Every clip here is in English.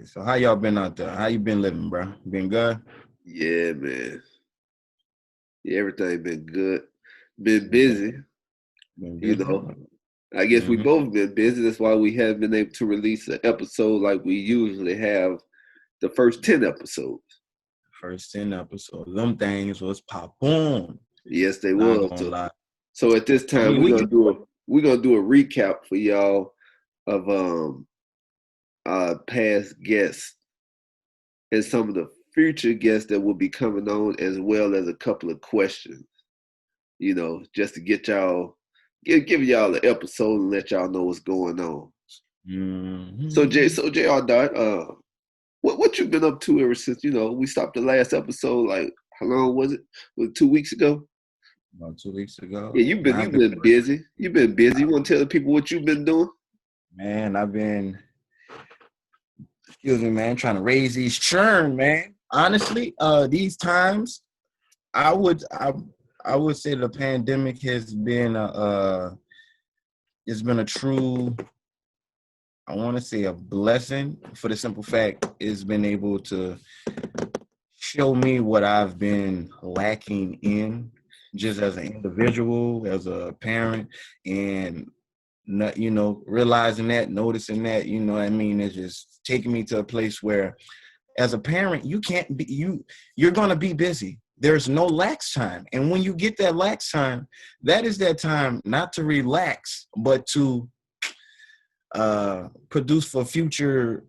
So how y'all been out there? How you been living, bro? Been good? Yeah, man. Yeah, everything been good. Been busy, Been you busy? know. I guess we Mm-hmm. both been busy. That's why we haven't been able to release an episode like we usually have the first 10 episodes. First 10 episodes. Them things was pop boom. Yes, they Not was. gonna So, lie. so at this I time mean, we're gonna do a recap for y'all of past guests and some of the future guests that will be coming on, as well as a couple of questions, just to get y'all give y'all an episode and let y'all know what's going on. mm-hmm. So Jr. Dot, what you been up to ever since we stopped the last episode? Like how long was it? Was it 2 weeks ago? About 2 weeks ago. Yeah, you've been Man, you've been busy. You've been busy. You want to tell the people what you've been doing? I've been, excuse me, man, trying to raise these churn, man. Honestly, these times, I would I I would say the pandemic has been it's been a true, I want to say, a blessing, for the simple fact it's been able to show me what I've been lacking in, just as an individual, as a parent, and not, realizing that, noticing that, what I mean, it's just taking me to a place where, as a parent, you can't be you're going to be busy. There's no lax time, and when you get that lax time, that is that time not to relax, but to produce for future,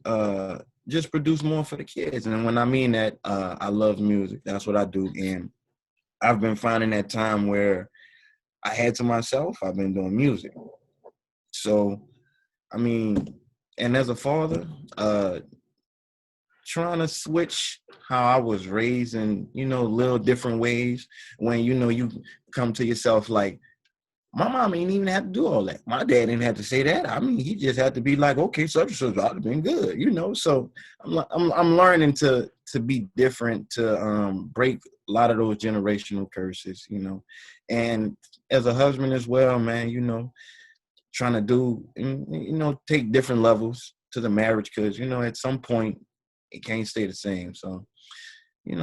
just produce more for the kids. And when I mean that, I love music. That's what I do. And I've been finding that time where I had to myself, I've been doing music. So, I mean, and as a father, trying to switch how I was raised in, little different ways, when, you come to yourself like, my mom ain't even have to do all that. My dad didn't have to say that. I mean, he just had to be like, okay, such and such ought to been good, So I'm learning to be different, to break a lot of those generational curses, And as a husband as well, man, trying to do, take different levels to the marriage, because at some point it can't stay the same. So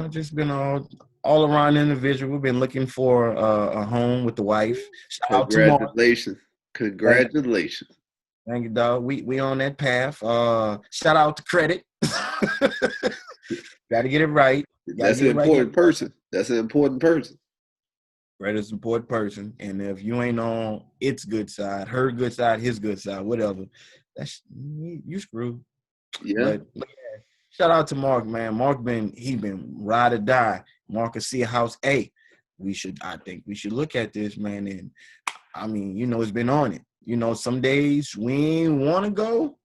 just been all around individual. Been looking for a home with the wife. Shout out to Mark. Congratulations. Thank, Congratulations. thank you, dog. We on that path. Shout out to credit. Got to get it right. Got to That's get an it right. important person. That's an important person. Credit's an important person, and if you ain't on its good side, her good side, his good side, whatever, that's you screwed. Yeah. But shout out to Mark, man. He been ride or die. Mark can see a house. Hey, I think we should look at this, man. And I mean, it's been on it. Some days we ain't want to go,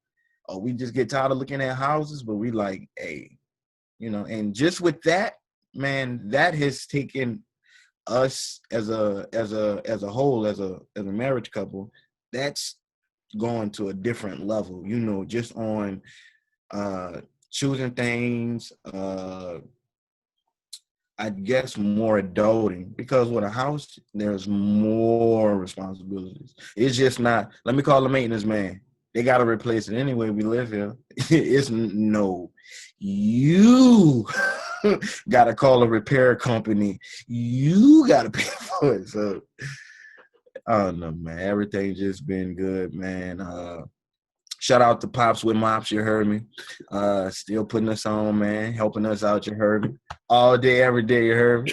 or we just get tired of looking at houses, but we like, hey, and just with that, man, that has taken us as a whole, as a marriage couple, that's going to a different level, just on choosing things, I guess more adulting, because with a house, there's more responsibilities. It's just not, let me call the maintenance man. They got to replace it anyway. We live here. No, you got to call a repair company. You got to pay for it. So, oh no, man, everything just been good, man. Shout out to Pops with Mops, you heard me. Still putting us on, man, helping us out, you heard me. All day, every day, you heard me.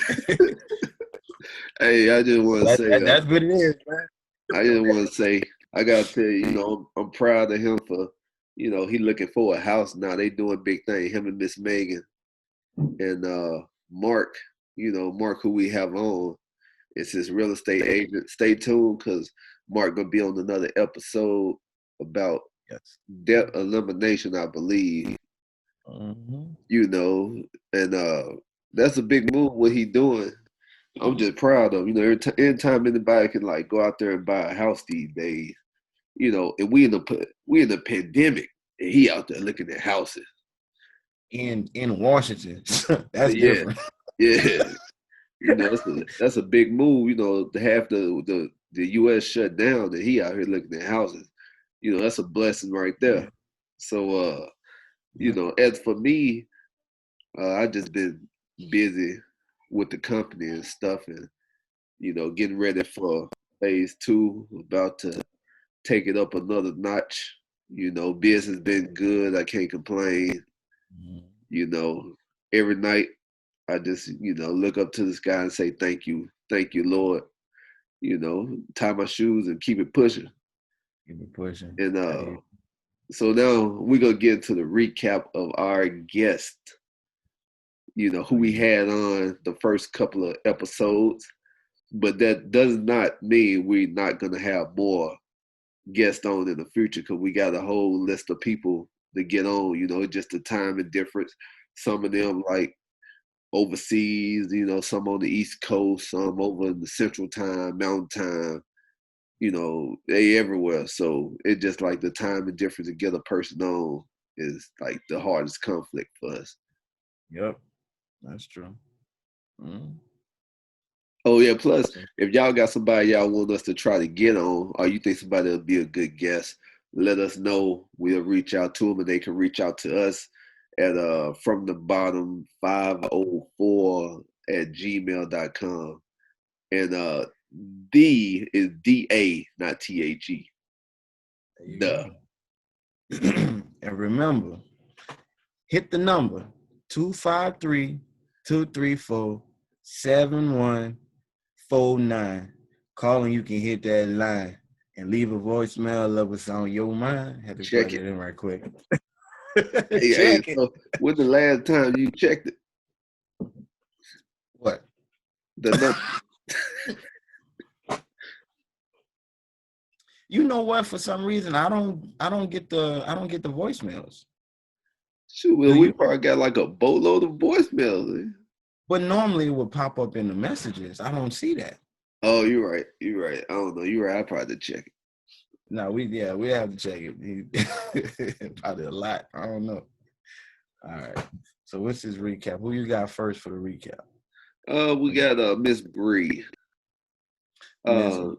Hey, I just want to say, That's what it is, man. I just want to say, I gotta tell you, I'm proud of him for, he looking for a house now. They doing big thing. Him and Miss Megan and Mark, Mark who we have on. It's his real estate agent. Stay tuned, because Mark gonna be on another episode about Yes. debt elimination, I believe. Mm-hmm. And that's a big move what he doing. I'm just proud of him. Anytime anybody can like go out there and buy a house these days, and we in the pandemic, and he out there looking at houses. In Washington, that's Yeah, different. yeah. That's a big move. To have the U.S. shut down, and he out here looking at houses. That's a blessing right there. Yeah. So You know, as for me, I just been busy with the company and stuff, and getting ready for phase 2. About to take it up another notch. Business been good. I can't complain. Mhm. You know, every night I just look up to the sky and say thank you, Lord. Tie my shoes and keep it pushing. Keep it pushing. And I hear. so now we're gonna get into the recap of our guest. Who Oh we yeah. had on the first couple of episodes. But that does not mean we're not gonna have more guests on in the future because we got a whole list of people to get on. Just the time and difference. Some of them like overseas, some on the East Coast, some over in the Central Time, Mountain Time. They everywhere. So it just like the time and difference to get a person on is like the hardest conflict for us. Yep. That's true. Mhm. Oh yeah. Plus, So, if y'all got somebody y'all want us to try to get on, or you think somebody will be a good guest, let us know. We'll reach out to them, and they can reach out to us at from the bottom 504 at gmail.com. And D is DA, not THE. there you Duh. go. And remember, hit the number 253-234-7149. Calling, you can hit that line and leave a voicemail of what's on your mind. Had to plug Check it. that in right quick. Hey, Check it. so when the last time you checked it? What? The number. You know what? For some reason, I don't get the voicemails. Shoot, Do well, we you? probably got like a boatload of voicemails. But normally it would pop up in the messages. I don't see that. Oh, you're right. You're right. I don't know. You're right. I probably check it. No, we have to check it. Probably a lot. I don't know. All right. So what's this recap? Who you got first for the recap? We got Miss Bree. Miss. Uh,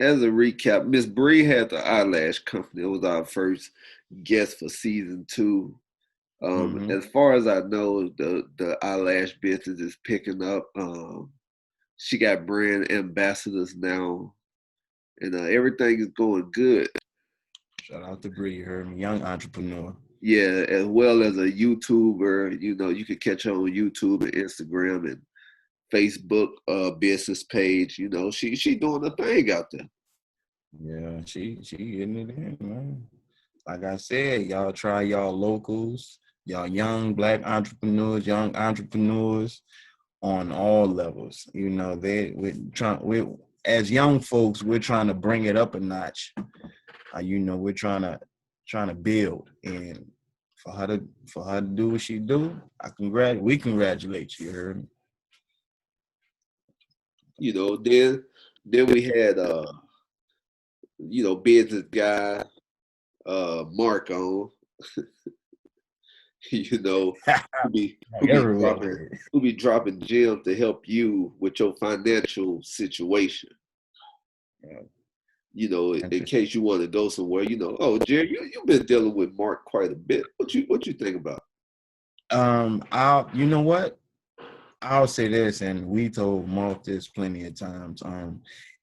as a recap, Miss Bree had the eyelash company. It was our first guest for season 2. Mm-hmm. As far as I know, the eyelash business is picking up. She got brand ambassadors now, and everything is going good. Shout out to Bree, her young entrepreneur. Yeah, as well as a YouTuber. You could catch her on YouTube and Instagram and Facebook business page. She doing a thing out there. Yeah, she getting it in, man. Like I said, y'all try y'all locals, y'all young black entrepreneurs, young entrepreneurs on all levels. We as young folks, we're trying to bring it up a notch. We're trying to build, and for her to do what she do, we congratulate you. You heard me? Then we had business guy Mark on. you know, who be Like who be everywhere dropping with it. who be dropping gems to help you with your financial situation. Yeah, In interesting. case you want to go somewhere. Oh Jerry, you've been dealing with Mark quite a bit. What you think about? You know what? I'll say this, and we told Mark this plenty of times.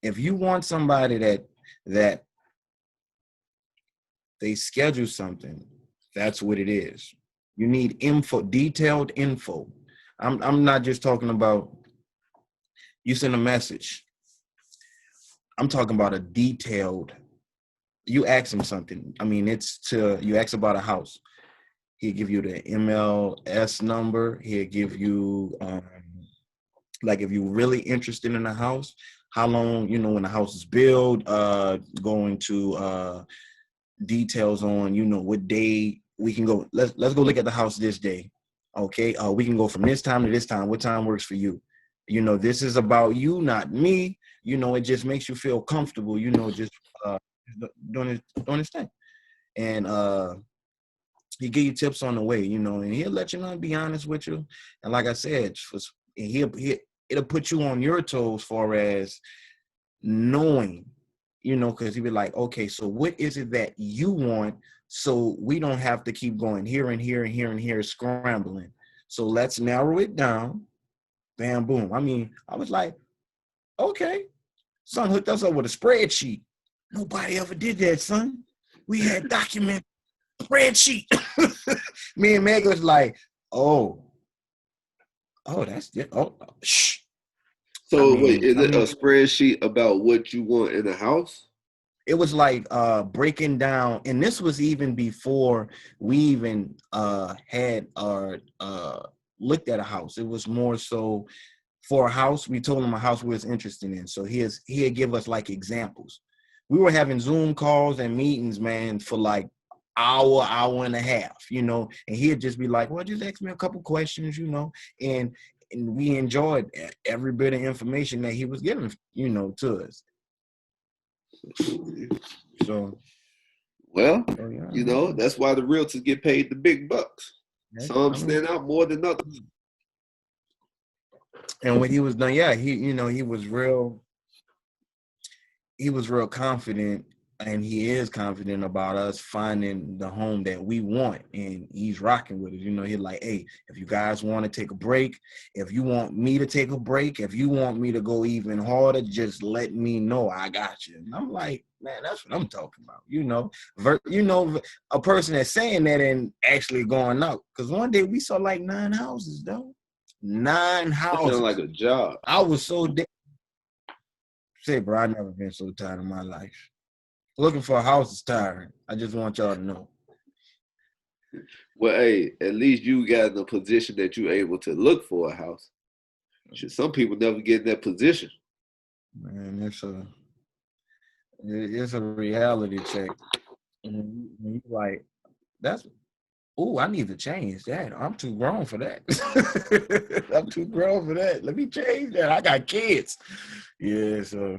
If you want somebody that they schedule something, that's what it is. You need info, detailed info. I'm not just talking about you send a message. I'm talking about a detailed. You ask him something. I mean, you ask about a house. He'll give you the MLS number. He'll give you like if you're really interested in a house, how long, when the house is built, going to details on, what day we can go. Let's go look at the house this day. Okay. We can go from this time to this time. What time works for you? This is about you, not me. It just makes you feel comfortable, just uh doing his thing. And he give you tips on the way, and he'll let you know and be honest with you. And like I said, it'll put you on your toes far as knowing, because he'd be like, okay, so what is it that you want so we don't have to keep going here and here and here and here scrambling. So let's narrow it down. Bam, boom. I mean, I was like, okay. Son hooked us up with a spreadsheet. Nobody ever did that, son. We had document spreadsheet. Me and Meg was like, oh, that's it. Oh, shh. So wait, is it a spreadsheet about what you want in a house? It was like breaking down, and this was even before we even had our looked at a house. It was more so for a house. We told him a house we was interested in, so he had give us like examples. We were having Zoom calls and meetings, man, for like hour and a half, and he'd just be like, well, just ask me a couple questions, and we enjoyed every bit of information that he was giving, to us. So, well, that's why the realtors get paid the big bucks. Some stand out more than others. And when he was done, he was real confident, and he is confident about us finding the home that we want, and he's rocking with us. He's like, hey, if you guys want to take a break, if you want me to take a break, if you want me to go even harder, just let me know. I got you. And I'm like, man, that's what I'm talking about. A person that's saying that and actually going out, because one day we saw like 9 houses, though. 9 houses. That sounds like a job. I was so say, bro, I never been so tired in my life. Looking for a house is tiring. I just want y'all to know. Well, hey, at least you got in a position that you're able to look for a house. Some people never get in that position. Man, it's a reality check. And you like, I need to change that. I'm too grown for that. I'm too grown for that. Let me change that. I got kids. Yeah, so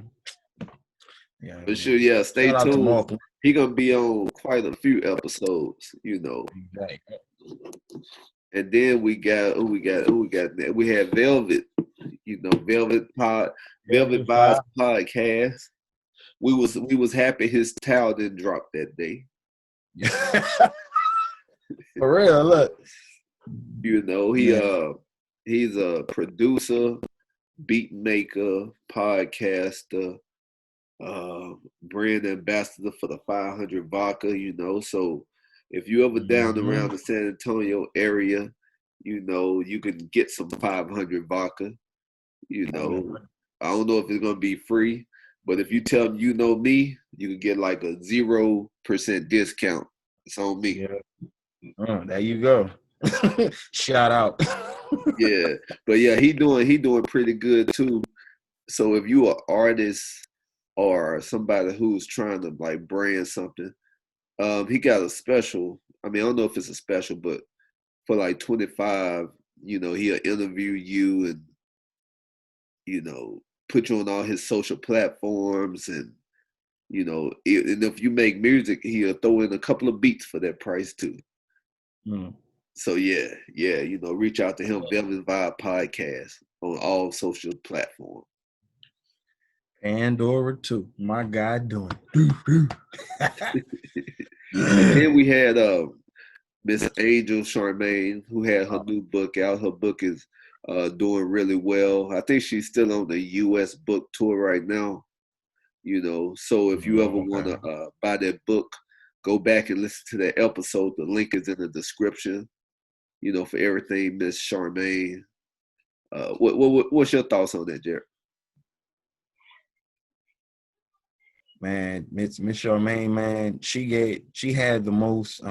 yeah. But sure, stay tuned. He gonna be on quite a few episodes, Exactly. And then we had Velvet, Velvet Vibes podcast. We was happy his towel didn't drop that day. For real, look. He's a producer, beat maker, podcaster, brand ambassador for the 500 vodka, So if you ever down around the San Antonio area, you can get some 500 vodka. I don't know if it's gonna be free, but if you tell them you know me, you can get like a 0% discount. It's on me. Yeah. There you go. Shout out. Yeah, but he doing pretty good too. So if you are artist or somebody who's trying to like brand something, he got a special. I mean, I don't know if it's a special, but for like 25, he'll interview you and put you on all his social platforms, and and if you make music, he'll throw in a couple of beats for that price too. So reach out to him, Velvet Vibe Podcast, on all social platforms. Pandora too. My guy doing. Then we had Miss Angel Charmaine, who had her new book out. Her book is doing really well. I think she's still on the U.S. book tour right now. So if you ever want to buy that book, go back and listen to that episode. The link is in the description. For everything, Miss Charmaine. What's your thoughts on that, Jared? Man, Miss Charmaine, man, she had the most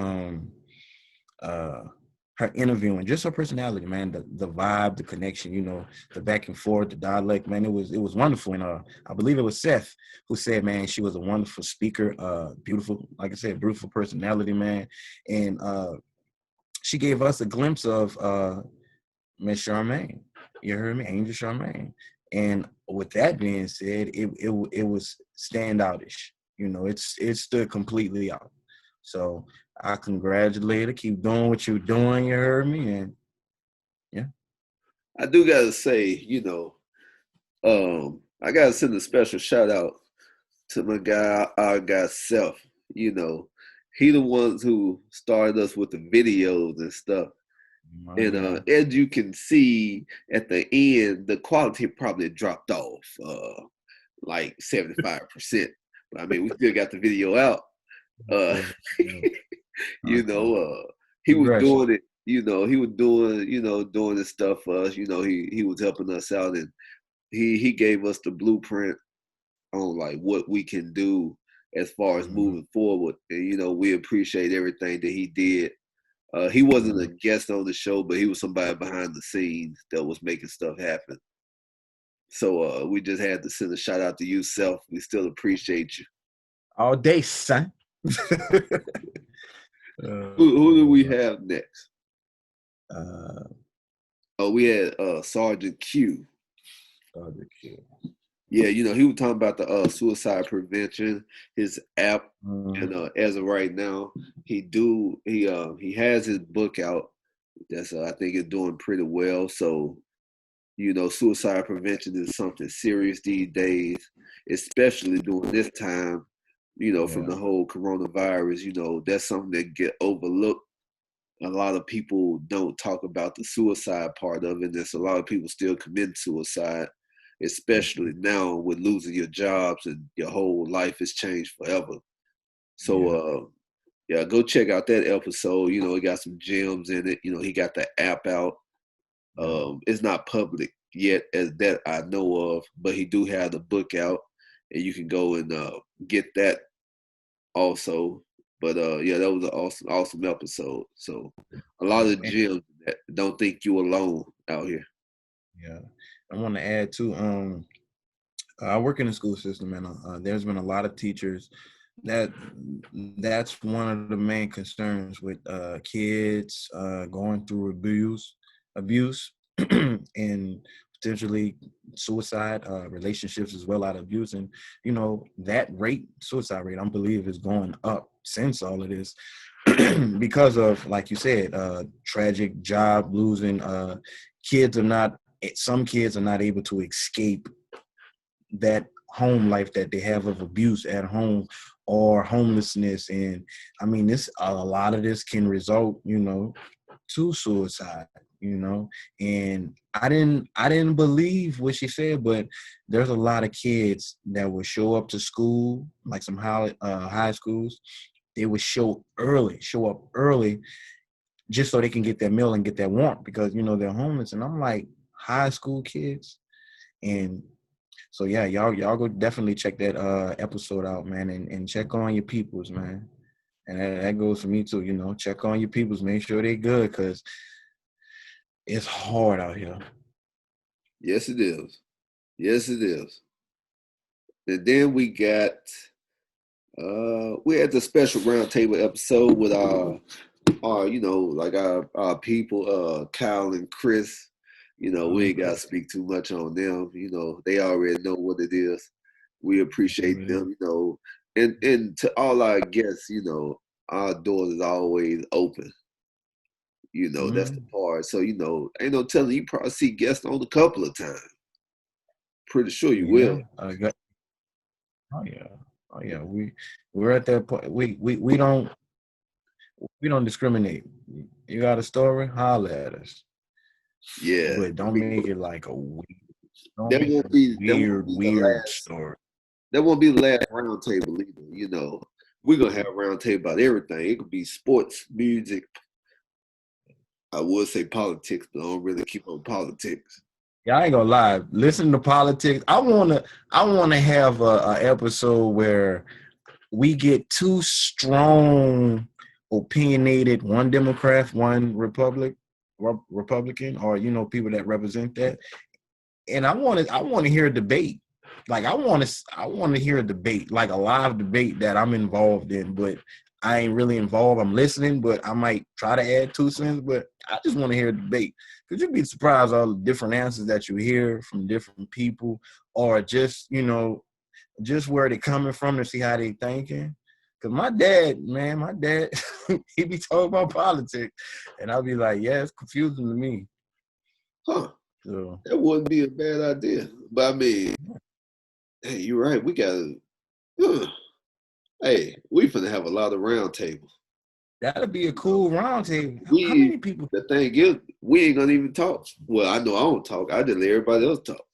her interviewing, just her personality, man, the vibe, the connection, the back and forth, the dialect, man, it was wonderful. And I believe it was Seth who said, man, she was a wonderful speaker, beautiful, like I said, beautiful personality, man. And she gave us a glimpse of Miss Charmaine. You heard me, Angel Charmaine. And with that being said, it was standoutish. It stood completely out. So I congratulate her. Keep doing what you're doing. You heard me, and yeah. I do gotta say, I gotta send a special shout out to my guy, our guy Seth. he the ones who started us with the videos and stuff. My And God. as you can see at the end, the quality probably dropped off like 75%. But I mean, we still got the video out. Uh, Yeah, yeah. you Okay. know, he was Progression. doing it. He was doing, doing this stuff for us. He was helping us out, and he gave us the blueprint on like what we can do as far as Mhm. moving forward. And we appreciate everything that he did. He wasn't a Mhm. guest on the show, but he was somebody behind the scenes that was making stuff happen. So we just had to send a shout out to you, Self. We still appreciate you. All day, son. Who do we Uh, have next? uh, Oh, we had Sergeant Q. Other kid. Yeah, he was talking about the suicide prevention, his app, and Mhm. as of right now, he has his book out. That's I think it's doing pretty well. So suicide prevention is something serious these days, especially during this time. From Yeah. the whole coronavirus, that's something that get overlooked. A lot of people don't talk about the suicide part of it. There's a lot of people still commit suicide, especially Mhm. now with losing your jobs and your whole life has changed forever. So, Yeah. yeah, go check out that episode. It got some gems in it. He got the app out. Yeah. It's not public yet, as that I know of, but he do have the book out, and you can go and get that also. But yeah, that was an awesome episode. So a lot of And, gems that don't think you alone out here. yeah. I want to add too. I work in the school system, and there's been a lot of teachers that that's one of the main concerns with kids going through abuse, and potentially suicide, relationships as well out of abuse, and that suicide rate, I believe, is going up since all of this because of, like you said, tragic job losing. Kids are not. Some kids are not able to escape that home life that they have of abuse at home or homelessness. And I mean, this a lot of this can result to suicide. And I didn't believe what she said, but there's a lot of kids that will show up to school, like some high schools. They would show up early just so they can get that meal and get that warmth because they're homeless. And I'm like, high school kids. And so yeah, y'all go definitely check that episode out, man, and check on your peoples, man. And that goes for me too, check on your peoples, make sure they good, because it's hard out here. Yes, it is. Yes, it is. And then we had the special roundtable episode with our like our people, Kyle and Chris. We ain't gotta speak too much on them. They already know what it is. We appreciate them, and to all our guests, our doors is always open. That's the Mm-hmm. part. So, ain't no telling you probably see guests on a couple of times. Pretty sure you Yeah. will. Oh yeah. Oh yeah. We're at that point. We don't discriminate. You got a story, holler at us. Yeah. But I don't mean, make it like don't that make it won't a be that won't weird, be the weird last story. that won't be the last roundtable either. We're gonna have a roundtable about everything. It could be sports, music. I would say politics, but I don't really keep on politics. Yeah, I ain't gonna lie. Listen to politics. I wanna have a episode where we get two strong, opinionated, one Democrat, one Republican, or people that represent that. And I want to hear a debate. Like I want to hear a debate, like a live debate that I'm involved in, but I ain't really involved. I'm listening, but I might try to add 2 cents. But I just want to hear a debate because you'd be surprised all the different answers that you hear from different people, or just where they coming from to see how they thinking. Cause my dad, man, he be talking about politics, and I'll be like, yeah, it's confusing to me. Huh. So That wouldn't be a bad idea. But I mean, hey, you're right. We gotta Hey, we finna have a lot of round tables. That'll be a cool round table. How We many people? the thing is, we ain't gonna even talk. Well, I know I don't talk. I just let everybody else talk.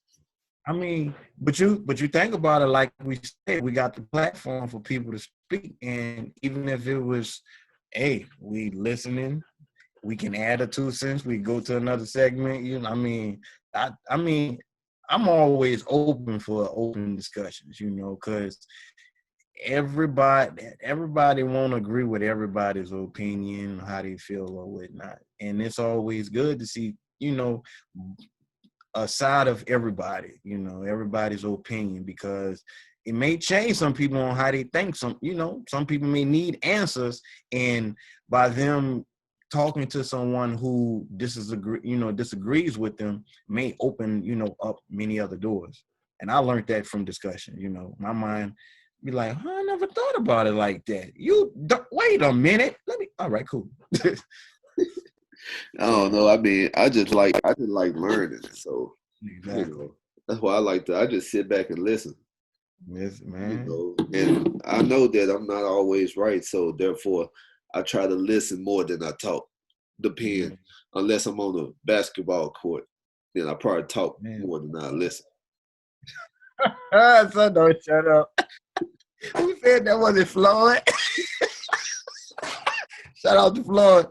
I mean, but you think about it, like we said, we got the platform for people to speak, and even if it was, hey, we listening, we can add a 2 cents. We go to another segment. I mean, I mean, I'm always open for open discussions. Because everybody won't agree with everybody's opinion, how they feel or whatnot, and it's always good to see a side of everybody, everybody's opinion, because it may change some people on how they think. Some people may need answers, and by them talking to someone who disagrees with them may open, up many other doors. And I learned that from discussion. My mind be like, huh, I never thought about it like that. Wait a minute. All right, cool. I don't know. I mean, I just like learning. So, Exactly. that's why I like to. I just sit back and listen. Yes, man. And I know that I'm not always right. So therefore, I try to listen more than I talk. Depend. Man. Unless I'm on a basketball court, then I probably talk Man. more than I listen. So don't shut up. Who said that wasn't Floyd? Shout out to Floyd.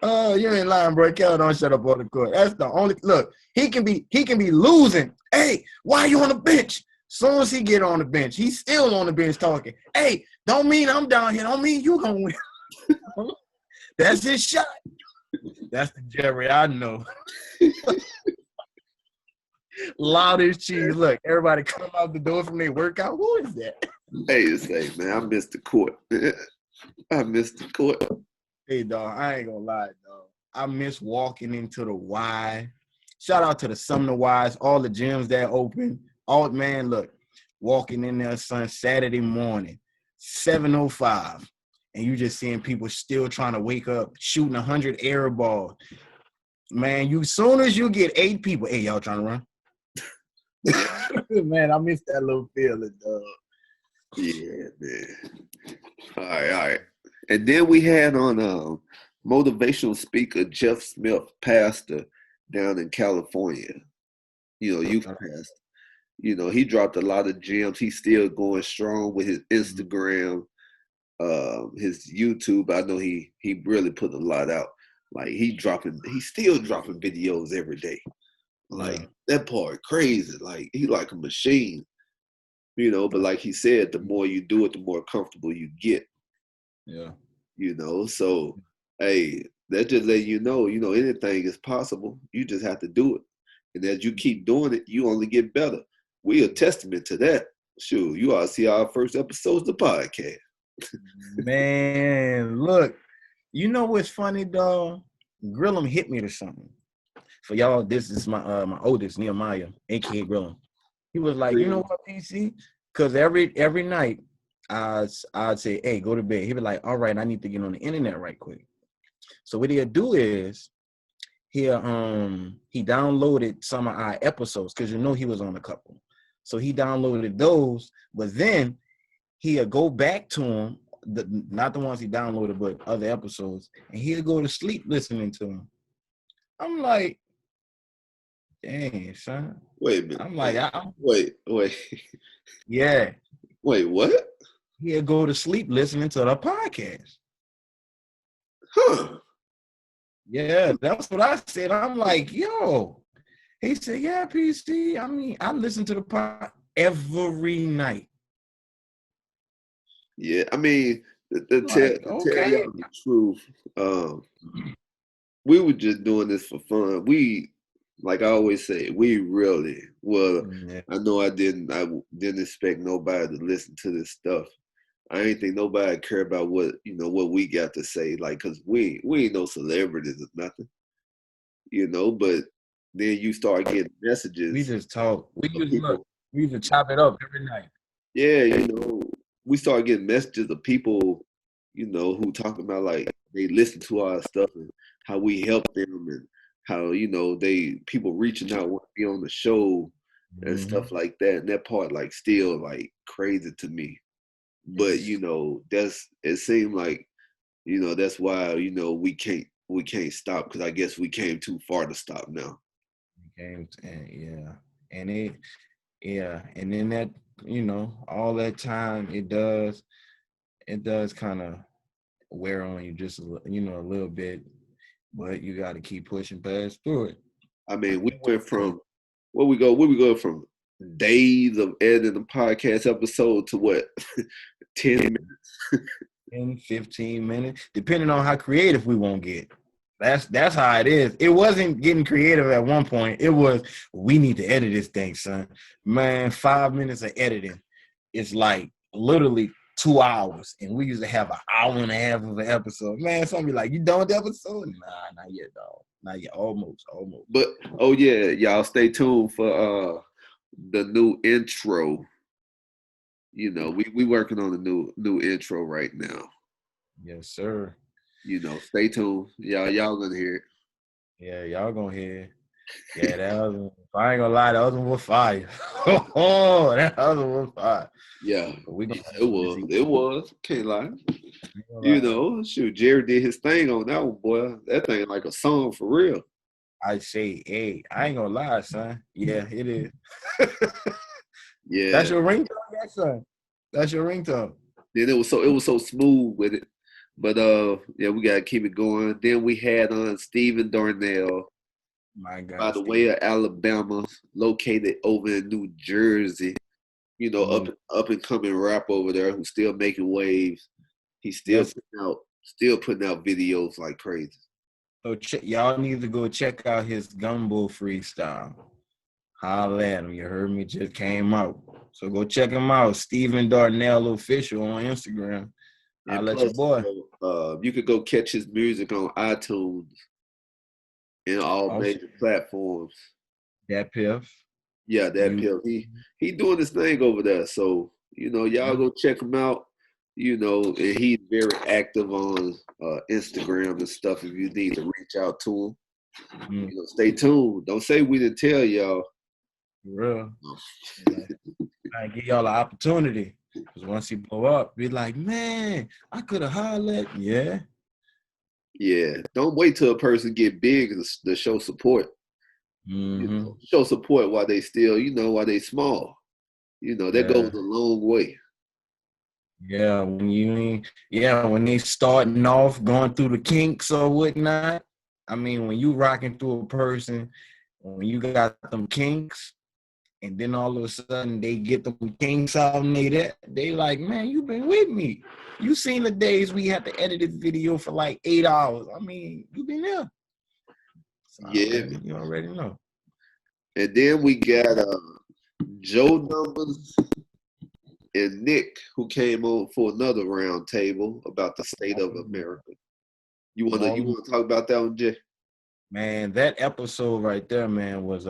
Oh, you ain't lying, bro. Kelly don't shut up on the court. That's the only look. He can be losing. Hey, why you on the bench? Soon as he get on the bench, he's still on the bench talking. Hey, don't mean I'm down here. Don't mean you gonna win. That's his shot. That's the Jerry I know. Loud as cheese. Look, everybody come out the door from their workout. Who is that? Hey, say, man, I missed the court. I missed the court. Hey, dog, I ain't gonna lie, dog. I miss walking into the Y. Shout out to the Sumner Ys, all the gyms that open. All man, look, walking in there, son, Saturday morning, 7:05, and you just seeing people still trying to wake up, shooting 100 air balls. Man, soon as you get 8 people, hey, y'all trying to run? Man, I miss that little feeling, dog. Yeah, man. All right, all right. And then we had on motivational speaker Jeff Smith, pastor down in California. Youth pastor. He dropped a lot of gems. He's still going strong with his Instagram, his YouTube. I know he really put a lot out. Like he's still dropping videos every day. Like that part crazy. Like he like a machine. But like he said, the more you do it, the more comfortable you get. Yeah. So hey, that just let anything is possible. You just have to do it. And as you keep doing it, you only get better. We a testament to that. Sure, you ought to see our first episodes of the podcast. Man, look, you know what's funny, dog? Grillum hit me to something. For y'all, this is my oldest, Nehemiah, aka Grillum. He was like, you know what, PC? Because every night I'd say, hey, go to bed. He'd be like, all right, I need to get on the internet right quick. So what he'll do is he downloaded some of our episodes, because he was on a couple. So he downloaded those, but then he'll go back to them, not the ones he downloaded, but other episodes, and he'll go to sleep listening to them. I'm like, dang, son. Wait a minute. I'm like, wait. Yeah. Wait, what? He'll go to sleep listening to the podcast. Huh. Yeah, that's what I said. I'm like, yo. He said, yeah, PC. I mean, I listen to the podcast every night. Yeah, I mean, to tell Okay. y'all the truth, we were just doing this for fun. Like I always say, we really Yeah. I know I didn't expect nobody to listen to this stuff. I ain't think nobody care about what we got to say, like, cause we ain't no celebrities or nothing, but then you start getting messages. We just talk. We people. We just chop it up every night. Yeah, we start getting messages of people, who talking about like they listen to our stuff and how we help them and how people reaching out want to be on the show and stuff like that. And that part like still like crazy to me. but it seemed like that's why we can't stop because I guess we came too far to stop now. Games and yeah, and and then that all that time it does kind of wear on you just a little bit, but you got to keep pushing past through it. I mean, we went from where we go from days of editing the podcast episode to what 10 minutes. 10, 15 minutes, depending on how creative we won't get. That's how it is. It wasn't getting creative at one point. It was, we need to edit this thing, son. Man, 5 minutes of editing. It's like literally 2 hours. And we used to have an hour and a half of an episode. Man, somebody like, you done with the episode? Nah, not yet, dog. Not yet. Almost. But oh yeah, y'all stay tuned for the new intro. We working on a new intro right now. Yes, sir. Stay tuned. Y'all gonna hear it. Yeah, y'all gonna hear. Yeah, that other one. If I ain't gonna lie, the other one was fire. Oh, that other one was fire. Yeah, We gonna it was. It was. Can't lie. Shoot, Jerry did his thing on that one, boy. That thing like a song for real. I say, hey, I ain't gonna lie, son. Yeah, it is. Yeah. That's your ringtone, yes, son. That's your ringtone. Then it was so smooth with it. But yeah, we gotta keep it going. Then we had on Stephen Darnell, My God, by the Steve. way of Alabama, located over in New Jersey. Up and coming rap over there who's still making waves. He's still putting out videos like crazy. So y'all need to go check out his Gumbo freestyle. Holla at him. You heard me, just came out. So go check him out. Stephen Darnell Official on Instagram. I'll let your boy. You could go catch his music on iTunes and all major platforms. That Piff. Yeah, that Piff. He doing this thing over there. So, y'all go check him out. And he's very active on Instagram and stuff if you need to reach out to him. Stay tuned. Don't say we didn't tell y'all. For real. I give y'all an opportunity. Because once he blow up, be like, man, I could have hollered. Yeah. Yeah. Don't wait till a person get big to show support. Show support while they still, while they small. That goes a long way. Yeah, when they starting off going through the kinks or whatnot. I mean, when you rocking through a person, when you got them kinks, and then all of a sudden they get them kinks out and they like, man, you been with me. You seen the days we had to edit this video for like 8 hours. I mean, you been there. So yeah. You already know. And then we got Joe Numbers and Nick, who came on for another round table about the state of America. You wanna talk about that one, Jay? Man, that episode right there, man, was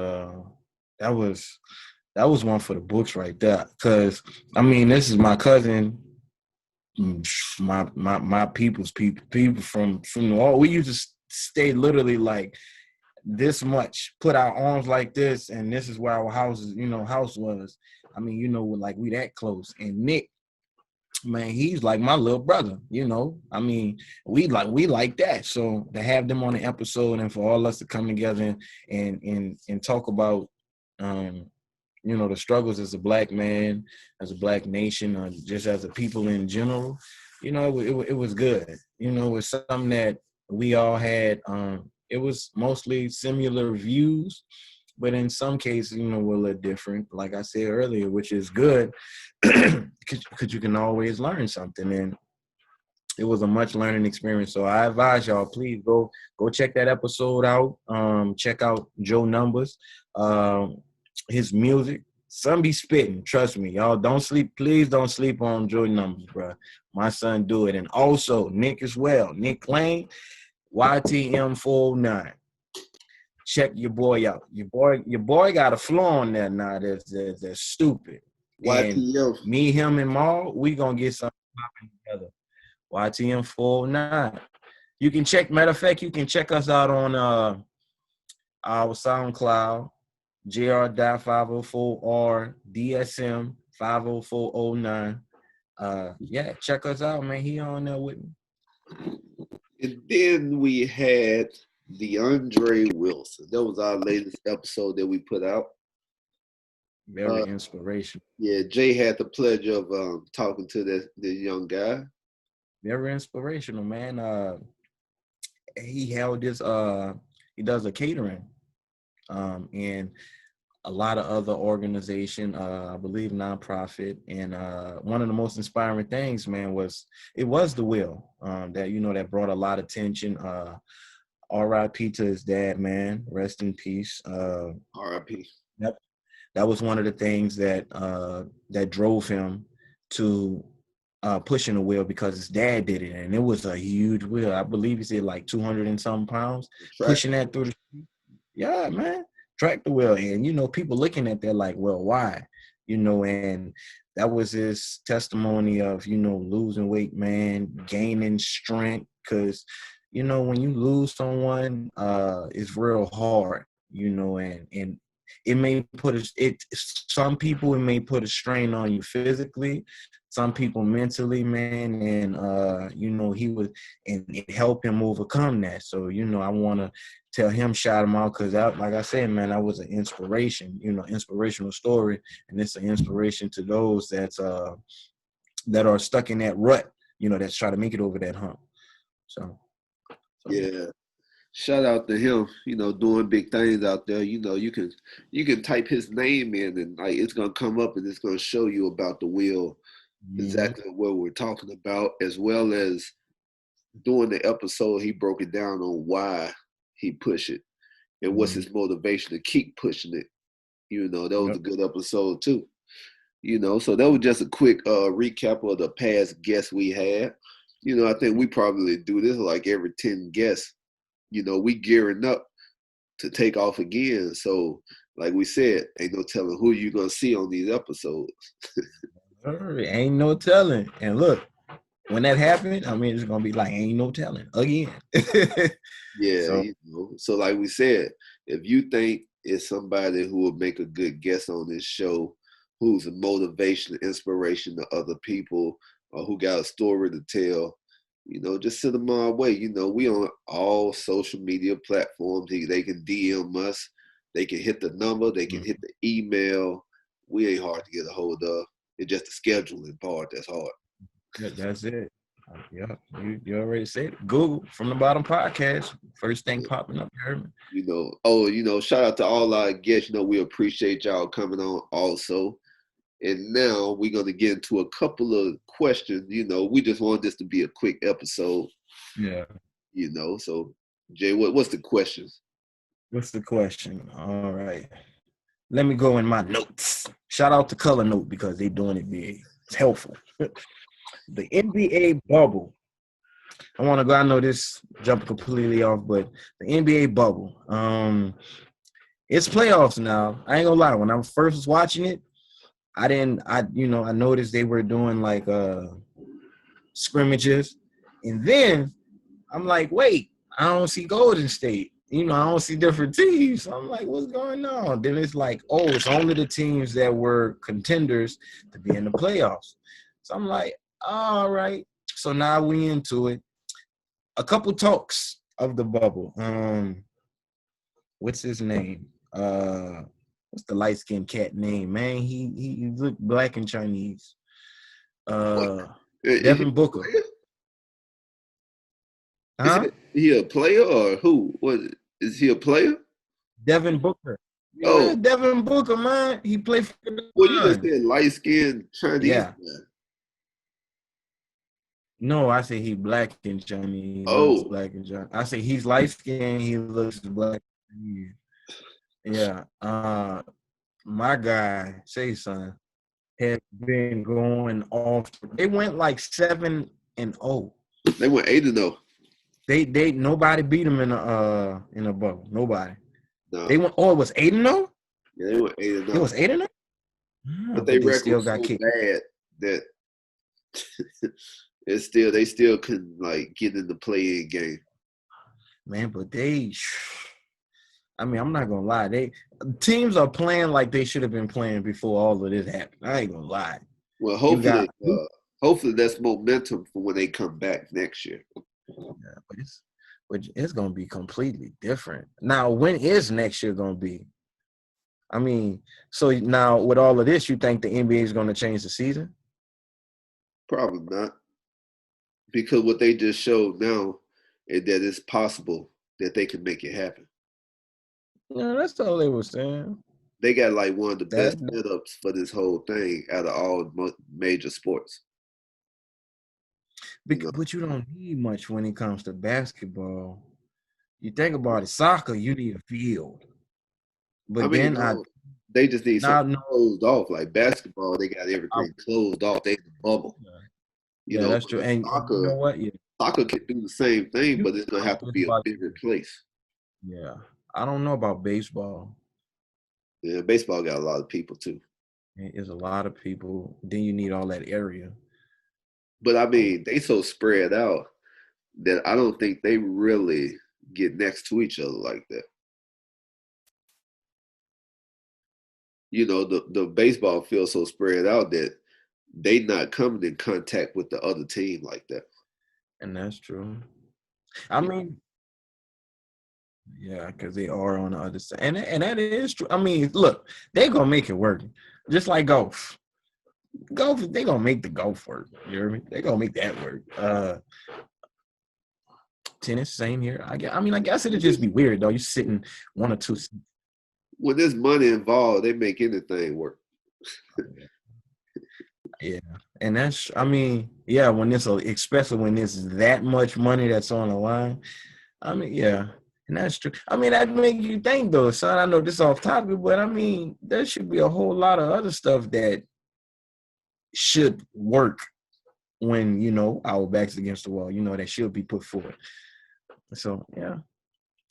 that was one for the books right there. Cause I mean, this is my cousin, my people's people from New Orleans. We used to stay literally like this much, put our arms like this, and this is where our house was. I mean, like we that close. And Nick, man, he's like my little brother, I mean, we like that. So to have them on the episode and for all us to come together and talk about the struggles as a black man, as a black nation, or just as a people in general, it was good. It was something that we all had. It was mostly similar views, but in some cases, we're a little different, like I said earlier, which is good because you can always learn something. And it was a much learning experience. So I advise y'all, please go check that episode out. Check out Joe Numbers, his music. Some be spitting, trust me. Y'all don't sleep. Please don't sleep on Joe Numbers, bro. My son do it. And also Nick as well. Nick Lane, YTM409. Check your boy out. Your boy got a flaw on there now that's stupid. YTM. And me, him, and Maul, we gonna get something popping together. YTM409. You can check, matter of fact, you can check us out on our SoundCloud, JR.504R DSM 50409. Yeah, check us out, man. He on there with me. And then we had DeAndre Wilson. That was our latest episode that we put out. Very inspirational. Yeah, Jay had the pleasure of talking to this young guy. Very inspirational, man. He held this. He does a catering, and a lot of other organization, I believe nonprofit, and one of the most inspiring things, man, was the will that that brought a lot of attention. R.I.P. to his dad, man. Rest in peace. R.I.P. Yep. That was one of the things that that drove him to pushing the wheel because his dad did it, and it was a huge wheel. I believe he said like 200 and some pounds, pushing that through the street. Yeah, man, tractor wheel, and people looking at that like, well, why? And that was his testimony of losing weight, man, gaining strength, because when you lose someone, it's real hard, and it may some people, it may put a strain on you physically, some people mentally, man, and he was, and it helped him overcome that. So I want to tell him, shout him out, because like I said, man, that was an inspiration, inspirational story, and it's an inspiration to those that are stuck in that rut, that's trying to make it over that hump. So yeah. Shout out to him, doing big things out there. You can type his name in and like it's gonna come up and it's gonna show you about the wheel, exactly what we're talking about, as well as during the episode he broke it down on why he pushed it and what's his motivation to keep pushing it. That was a good episode too. So that was just a quick recap of the past guests we had. I think we probably do this like every 10 guests. We gearing up to take off again. So, like we said, ain't no telling who you gonna see on these episodes. Ain't no telling. And look, when that happened, I mean, it's gonna be like ain't no telling again. Yeah, so like we said, if you think it's somebody who will make a good guest on this show, who's a motivation, inspiration to other people, or who got a story to tell, just send them our way. We on all social media platforms. They can DM us. They can hit the number. They can hit the email. We ain't hard to get a hold of. It's just the scheduling part that's hard. Yeah, that's it. Yeah, you already said it. Google From the Bottom podcast. First thing popping up. You heard me. Shout out to all our guests. We appreciate y'all coming on also. And now we're going to get into a couple of questions. We just want this to be a quick episode. Yeah. So Jay, what's the questions? What's the question? All right. Let me go in my notes. Shout out to Color Note because they doing it big. It's helpful. The NBA bubble. I know this jumped completely off, but the NBA bubble. It's playoffs now. I ain't gonna lie. When I first was watching it, I noticed they were doing like scrimmages. And then I'm like, wait, I don't see Golden State. I don't see different teams. So I'm like, what's going on? Then it's like, oh, it's only the teams that were contenders to be in the playoffs. So I'm like, all right. So now we into it. A couple talks of the bubble. What's his name? What's the light-skinned cat name, man? He looked black and Chinese. Devin Booker. Is he a player or who? What is he a player? Devin Booker. Yeah, Devin Booker, man. He played for the Well, you just said light-skinned Chinese. Yeah. Man. No, I say he black and Chinese. He looks black and Chinese. I say he's light-skinned. He looks black. Yeah. My guy, son, has been going off. They went like 7-0. They went 8-0. They nobody beat them in a bubble. Nobody. No. They went. Oh, it was 8-0. Yeah, they went 8-0. It was 8-0. But they record so kicked. Bad that they still couldn't like get in the play-in game. Man, but I'm not gonna lie. Teams are playing like they should have been playing before all of this happened. I ain't gonna lie. Well, hopefully hopefully that's momentum for when they come back next year. Yeah, but it's gonna be completely different. Now, when is next year gonna be? I mean, so now with all of this, you think the NBA is gonna change the season? Probably not, because what they just showed now is that it's possible that they can make it happen. Yeah, that's all they were saying. They got like one of the That, best setups for this whole thing out of all major sports. You know, but you don't need much when it comes to basketball. You think about it, soccer, you need a field. I But mean, then no, they just need now something no, closed off. Like basketball, they got I, everything closed off. They in the bubble. yeah, You yeah, know, that's but true. And you know soccer, what? Yeah, soccer can do the same thing, you, but it's gonna I have to was be a about to bigger say, place. yeah, I don't know about baseball. Yeah, baseball got a lot of people too. There's a lot of people. Then you need all that area. But I mean, they so spread out that I don't think they really get next to each other like that. You know, the baseball field so spread out that they not coming in contact with the other team like that. And that's true. I mean, yeah, because they are on the other side. And that is true. I mean, look, they're gonna make it work. Just like golf. Golf, they gonna make the golf work. You hear me? They gonna make that work. Tennis, same here. I mean, I guess it'd just be weird though. You sitting one or two. When there's money involved, they make anything work. Yeah, and that's. I mean, yeah, when this, especially when this is that much money that's on the line. I mean, yeah, and that's true. I mean, that make you think though, son. I know this off topic, but I mean, there should be a whole lot of other stuff that should work when our backs against the wall. That should be put forward. So yeah,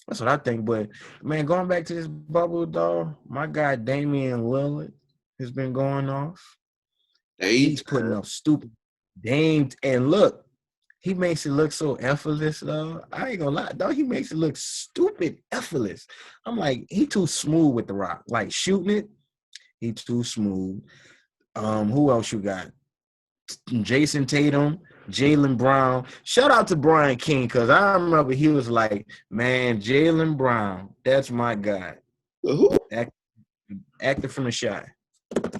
that's what I think. But man, going back to this bubble, dog, my guy Damian Lillard has been going off. Dame He's putting time. up stupid games, and look, he makes it look so effortless, though. I ain't gonna lie, though. He makes it look stupid effortless. I'm like, he too smooth with the rock. Like shooting it, he too smooth. Who else you got? Jason Tatum, Jalen Brown. Shout out to Brian King, because I remember he was like, man, Jalen Brown, that's my guy. Who? Actor from The Shy.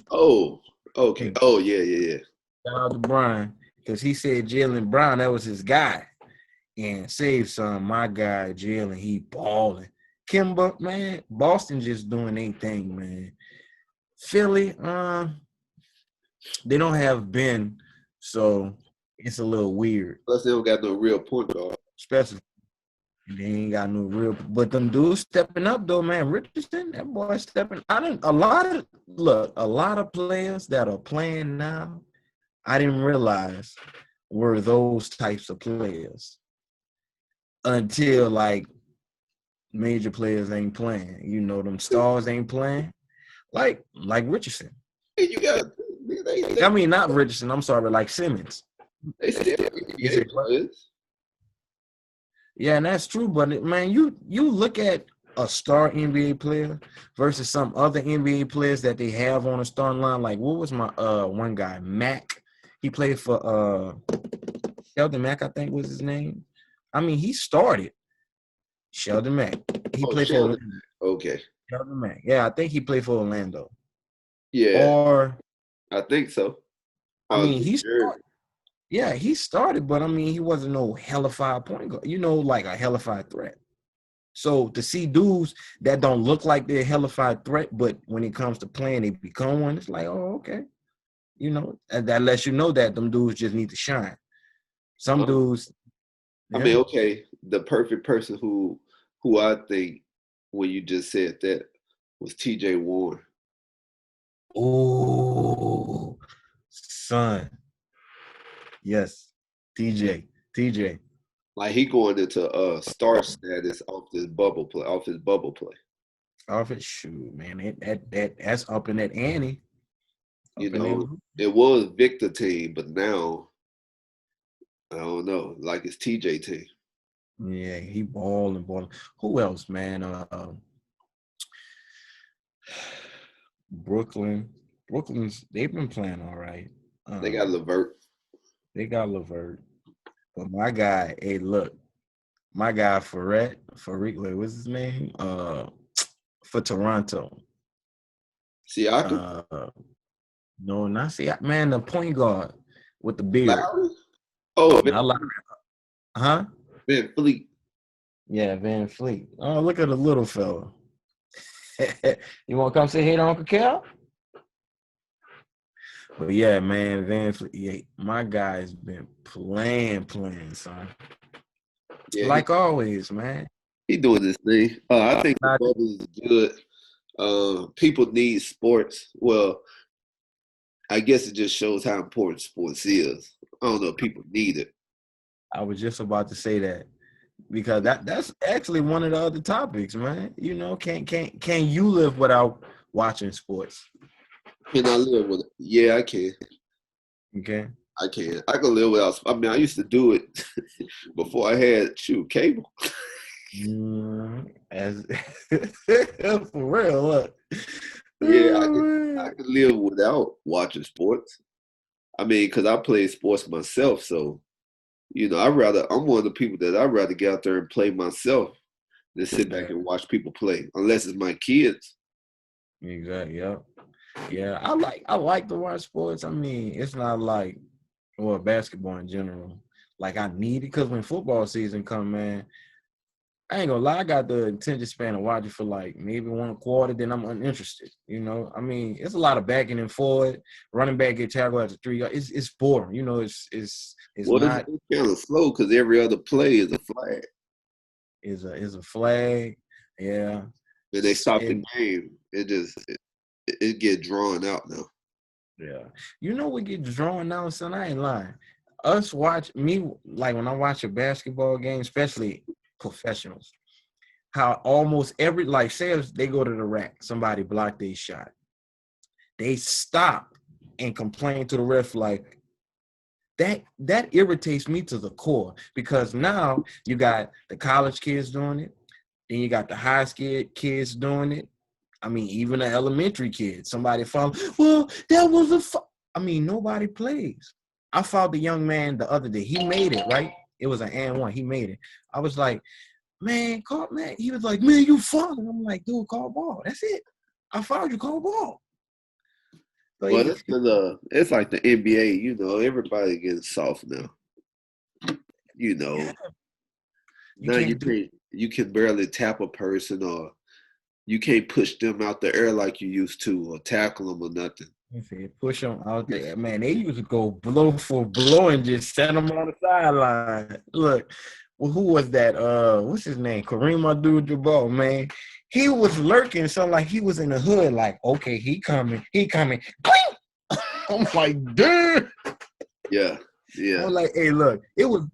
Oh, okay. Hey, Oh, yeah, yeah, yeah. shout out to Brian, because he said Jalen Brown, that was his guy. And save some, my guy Jalen, he balling. Kimba, man, Boston just doing their thing, man. Philly, they don't have Ben, so it's a little weird. Plus, they don't got no real point guard. Especially they ain't got no real, but them dudes stepping up though, man. Richardson, that boy stepping. I didn't a lot of players that are playing now. I didn't realize were those types of players until like major players ain't playing. Them stars ain't playing. Like Richardson. Hey, you got I mean, not Richardson. I'm sorry, like Simmons. they still You NBA say what? players. Yeah, and that's true. But man, you look at a star NBA player versus some other NBA players that they have on a starting line. Like what was my one guy, Mac? He played for Sheldon Mack, I think was his name. I mean, he started Sheldon Mack. He Oh, played for Sheldon. Orlando. Okay. Sheldon Mack. Yeah, I think he played for Orlando. Yeah, Or I think so. I Out of mean, New he Jersey. started. Yeah, he started, but I mean, he wasn't no hellified point guard. Like a hellified threat. So to see dudes that don't look like they're a hellified threat, but when it comes to playing, they become one. It's like, oh, okay. And that lets you know that them dudes just need to shine. Some Um, dudes, I yeah. mean, okay, the perfect person who I think when you just said that was TJ Warren. Oh, son. Yes. TJ. Like he going into star status off his bubble play. Off it, shoot, man. That's up in that ante. You Up in that know, group. it was Victor team, but now I don't know. Like it's TJ team. Yeah, he balling. Who else, man? Brooklyn. Brooklyn's they've been playing all right. They got Um, Levert. They got Levert. But my guy, hey, look, my guy Farik, like, what's his name? For Toronto. Siakam, No, not see, man, the point guard with the beard. Lowry. Oh, I like, huh? Van Fleet. Yeah, Van Fleet. Oh, look at the little fella. You want to come say hey to Uncle Cal? But yeah, man, Van Fleet. Yeah, my guy's been playing, son. Yeah, Like always, man. he doing this thing. I think the Not bubble is good. People need sports. Well, I guess it just shows how important sports is. I don't know if people need it. I was just about to say that because that's actually one of the other topics, man. You know, can you live without watching sports? Can I live with it? Yeah, I can. Okay. I can. I can live without. I mean, I used to do it before I had cable. As for real, look. Yeah, Oh, I could live without watching sports. I mean, because I play sports myself, so I'm one of the people that I'd rather get out there and play myself than sit back and watch people play, unless it's my kids. exactly. Yeah. Yeah. I like to watch sports. I mean, it's not like basketball in general. Like I need it because when football season come, man, I ain't gonna lie, I got the attention span to watch it for like maybe one quarter, then I'm uninterested. You know, I mean, it's a lot of backing and forward. Running back get tackled after 3 yards. It's boring. You know, it's Well, not it's kind of slow because every other play is a flag, is a flag. Yeah, and they stop the and game. It get drawn out now. yeah, you know what gets drawn out, son? I ain't lying. Us watch me like when I watch a basketball game, especially professionals. How almost every like say if they go to the rack, somebody blocked their shot. They stop and complain to the ref like that irritates me to the core because now you got the college kids doing it, then you got the high school kids doing it. I mean, even the elementary kids. Somebody found, well, that was I mean, nobody plays. I found the young man the other day. He made it, right? It was an and one. He made it. I was like, man, call man. He was like, man, you fouled. And I'm like, dude, call ball. That's it. I fouled you, call ball. So Well, it's like the NBA. Everybody getting soft now. yeah, you Now can't do you can barely tap a person, or you can't push them out the air like you used to, or tackle them or nothing. push them out there. Man, they used to go blow for blow and just send them on the sideline. Look, well, who was that? What's his name? Kareem Abdul-Jabbar, man. He was lurking, so like he was in the hood, like, okay, he coming. I'm like, dude. Yeah, I yeah. was like, hey, look, it was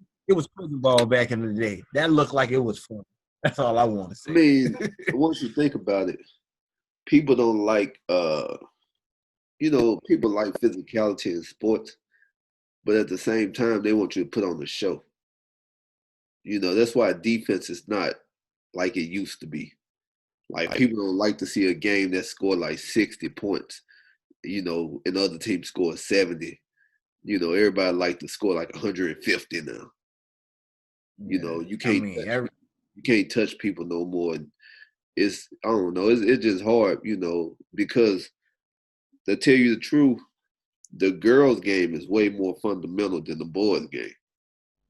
prison ball back in the day. That looked like it was fun. That's all I want to I say. mean, once you think about it, people don't like people like physicality in sports, but at the same time they want you to put on the show. That's why defense is not like it used to be. Like people don't like to see a game that scored like 60 points, and other teams score 70. Everybody like to score like 150 now. Yeah, You I can't mean, touch you can't touch people no more. It's I don't know. It's just hard, because to tell you the truth, the girls' game is way more fundamental than the boys' game.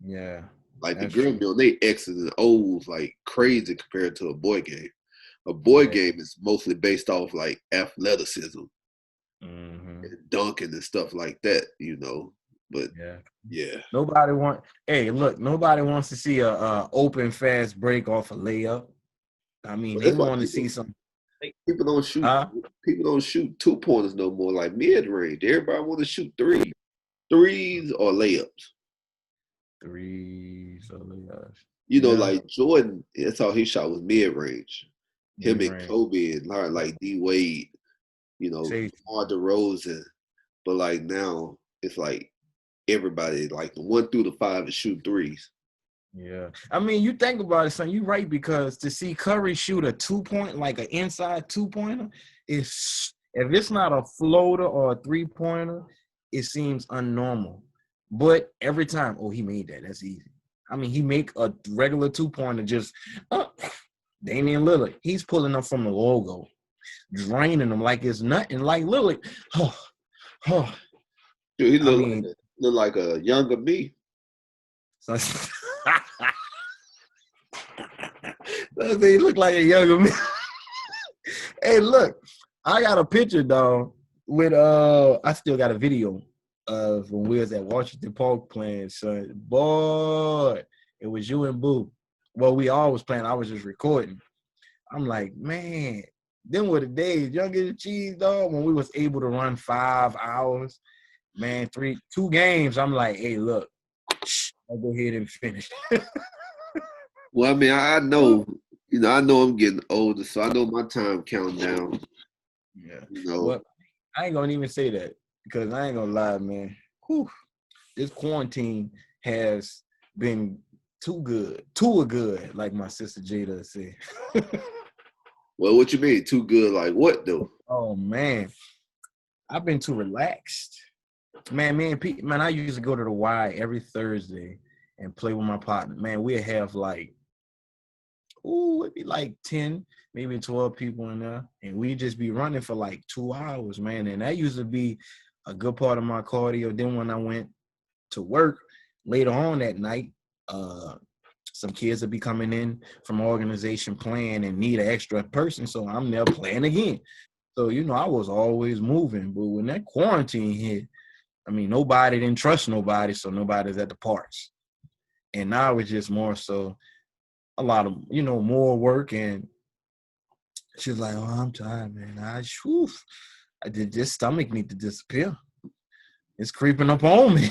yeah, Like the that's girls true. be on they X's and O's like crazy compared to a boy game. A boy Yeah. game is mostly based off like athleticism Mm-hmm. and dunking and stuff like that. But Yeah. yeah, Hey, look, nobody wants to see a open fast break off a layup. I mean, but they that's why want to see some. people don't shoot Huh? people don't shoot 2 pointers no more like mid range. Everybody want to shoot threes or layups. Threes or layups. Yeah, Like Jordan, that's all he shot was mid range. Him mid and range. Kobe and like D Wade, Say, DeMar DeRozan. But like now, it's like everybody like the 1 through the 5 is shoot threes. yeah. I mean, you think about it, son. You're right because to see Curry shoot a 2 point, like an inside 2 pointer, is if it's not a floater or a 3 pointer, it seems unnormal. But every time, oh, he made that. That's easy. I mean, he make a regular 2-pointer just Damian Lillard. He's pulling them from the logo, draining them like it's nothing. Like Lillard, oh. Dude, he I look mean, like a younger me. so, he look like a younger man. Hey, look, I got a picture, dog, with I still got a video of when we was at Washington Park playing, son. Boy, it was you and Boo. Well, we all was playing. I was just recording. I'm like, man, them were the days, young as cheese, dog, when we was able to run 5 hours. Man, 2 games. I'm like, hey, look, I'll go ahead and finish. Well, I mean, I know, I know I'm getting older, so I know my time counting down. Yeah. You know, Well, I ain't gonna even say that because I ain't gonna lie, man. Whew, this quarantine has been too good, like my sister Jada said. well, what you mean too good? Like what though? Oh man, I've been too relaxed. Man, me and Pete, man, I used to go to the Y every Thursday and play with my partner. Man, we'd have like, it'd be like 10, maybe 12 people in there. And we just be running for like 2 hours, man. And that used to be a good part of my cardio. Then when I went to work later on that night, some kids would be coming in from organization playing and need an extra person. So I'm there playing again. So, I was always moving. But when that quarantine hit, I mean, nobody didn't trust nobody, so nobody's at the parks. And now it's just more so a lot of, more work. And she's like, oh, I'm tired, man. I did this stomach need to disappear. It's creeping up on me.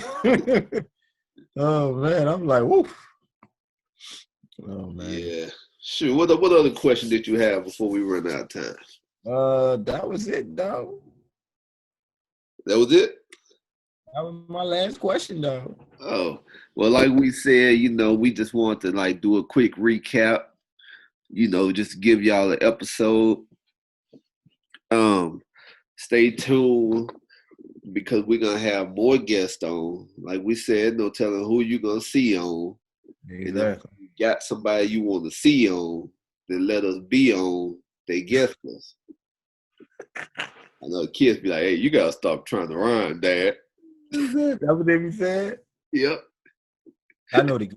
Oh, man. I'm like, woof. Oh, man. Yeah. Sure. What other question did you have before we run out of time? That was it, dog. That was it? That was my last question, dog. Oh. Well, like we said, we just want to like do a quick recap, just give y'all an episode. Stay tuned because we're gonna have more guests on. Like we said, no telling who you're gonna see on. Exactly. And if you got somebody you want to see on, then let us be on. They guest us. I know kids be like, hey, you gotta stop trying to rhyme, Dad. That's what they be saying? Yep. I know the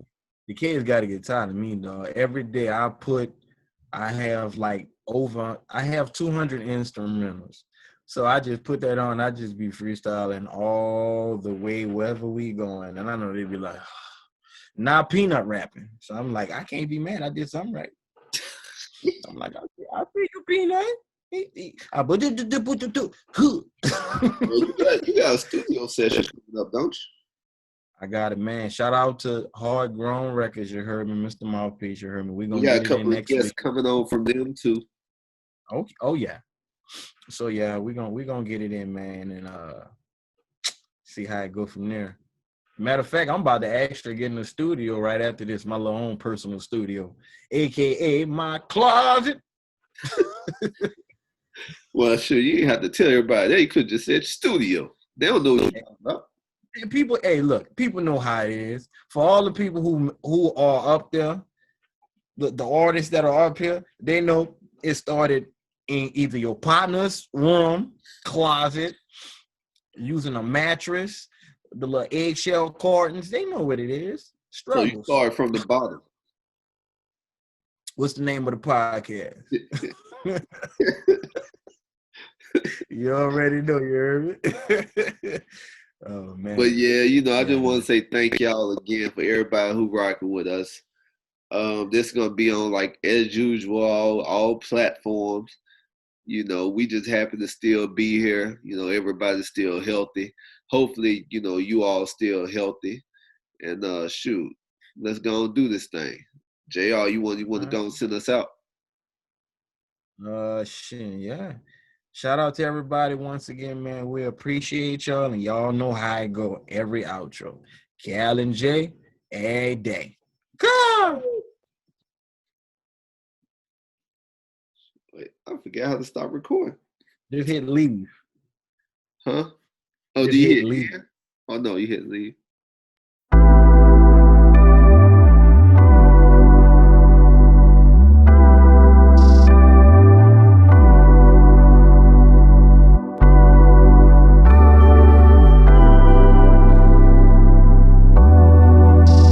kids got to get tired of me, dog. Every day I have 200 instrumentals. So I just put that on. I just be freestyling all the way wherever we going. And I know they be like, now peanut rapping. So I'm like, I can't be mad. I did something right. I'm like, I think you peanut. You got a studio session coming up, don't you? I got it, man. Shout out to Hard Grown Records. You heard me, Mr. Mouthpiece. You heard me. We're We gonna got a get it in couple of next guests week. coming on from them too. Oh yeah. So yeah, we're gonna get it in, man, and see how it go from there. Matter of fact, I'm about to actually get in the studio right after this, my little own personal studio, aka my closet. Well, sure, you ain't have to tell everybody. They could just said studio. They don't know what you're talking about. People, hey, look, people know how it is. For all the people who are up there, the artists that are up here, they know it started in either your partner's room, closet, using a mattress, the little eggshell cartons. They know what it is. So you Struggles. start from the bottom. What's the name of the podcast? You already know, you heard me. Oh man. But yeah, I just want to say thank y'all again for everybody who rocking with us. This is gonna be on like as usual, all platforms. We just happen to still be here. Everybody's still healthy. Hopefully, you all still healthy. And shoot, let's go and do this thing. JR, you want to go and send us out? Shit, yeah. Shout out to everybody once again, man. We appreciate y'all, and y'all know how I go every outro. Cal and Jay, every day. Go! Wait, I forgot how to stop recording. Just hit leave. Huh? Oh, Just do you hit hit leave. end? Oh no, you hit leave.